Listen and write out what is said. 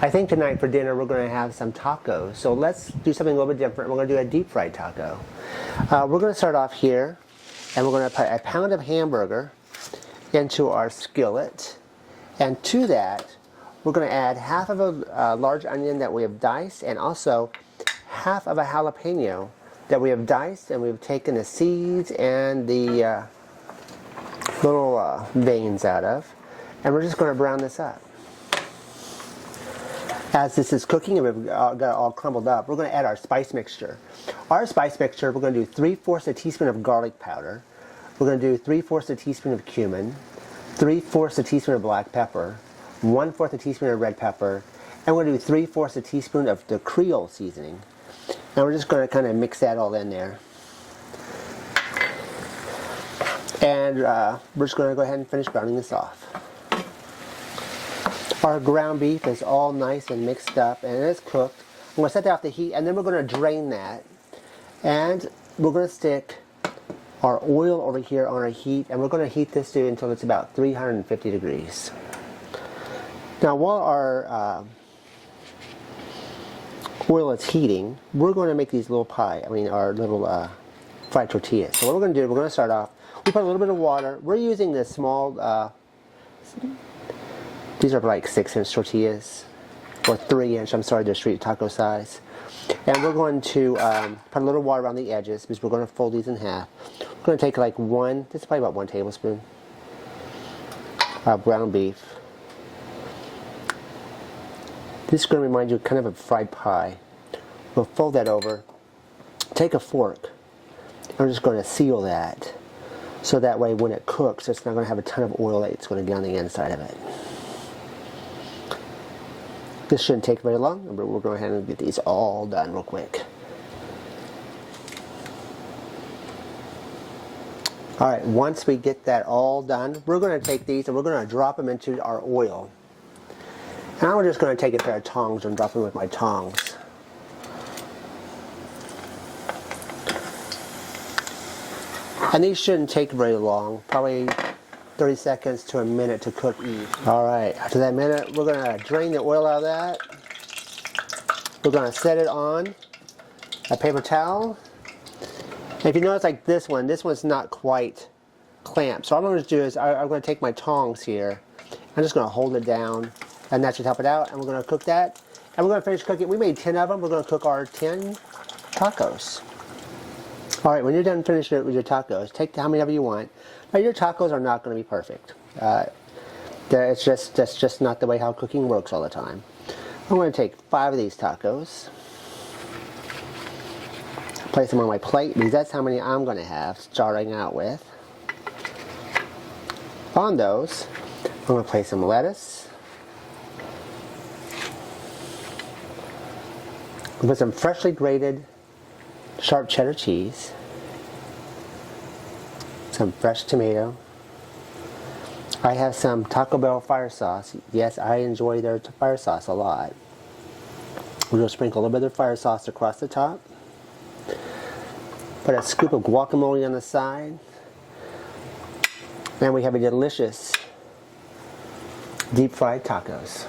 I think tonight for dinner we're going to have some tacos. So let's do something a little bit different. We're going to do a deep fried taco. We're going to start off here, and we're going to put a pound of hamburger into our skillet. And to that, we're going to add half of a large onion that we have diced, and also half of a jalapeno that we have diced, and we've taken the seeds and the little veins out of. And we're just going to brown this up. As this is cooking and we've got it all crumbled up, we're going to add our spice mixture. Our spice mixture, we're going to do 3/4 a teaspoon of garlic powder. We're going to do 3/4 a teaspoon of cumin, 3/4 a teaspoon of black pepper, 1/4 a teaspoon of red pepper, and we're going to do 3/4 a teaspoon of the Creole seasoning. And we're just going to kind of mix that all in there. And we're just going to go ahead and finish browning this off. Our ground beef is all nice and mixed up and it is cooked. I'm going to set that off the heat, and then we're going to drain that. And we're going to stick our oil over here on our heat, and we're going to heat this to until it's about 350 degrees. Now while our oil is heating, we're going to make these little our little fried tortillas. So what we're going to do, we're going to start off, we put a little bit of water. We're using this small, these are like 6-inch tortillas, or 3-inch, I'm sorry, they're street taco size. And we're going to put a little water around the edges because we're going to fold these in half. We're going to take like this is probably about 1 tablespoon of ground beef. This is going to remind you kind of a fried pie. We'll fold that over, take a fork, and we're just going to seal that. So that way when it cooks, it's not going to have a ton of oil that's going to get on the inside of it. This shouldn't take very long, but we'll go ahead and get these all done real quick. Alright, once we get that all done, we're going to take these and we're going to drop them into our oil. And I'm just going to take a pair of tongs and drop them with my tongs. And these shouldn't take very long, probably 30 seconds to a minute to cook each. Alright, after that minute, we're going to drain the oil out of that. We're going to set it on a paper towel. And if you notice like this one's not quite clamped. So all I'm going to do is I'm going to take my tongs here. I'm just going to hold it down, and that should help it out. And we're going to cook that. And we're going to finish cooking. We made 10 of them. We're going to cook our 10 tacos. Alright, when you're done finishing it with your tacos, take how many of you want. Now your tacos are not going to be perfect. That's just not the way how cooking works all the time. I'm going to take 5 of these tacos, place them on my plate because that's how many I'm going to have starting out with. On those, I'm going to place some lettuce. Put some freshly grated sharp cheddar cheese, some fresh tomato. I have some Taco Bell fire sauce. Yes, I enjoy their fire sauce a lot. We're going to sprinkle a little bit of fire sauce across the top. Put a scoop of guacamole on the side. And we have a delicious deep fried tacos.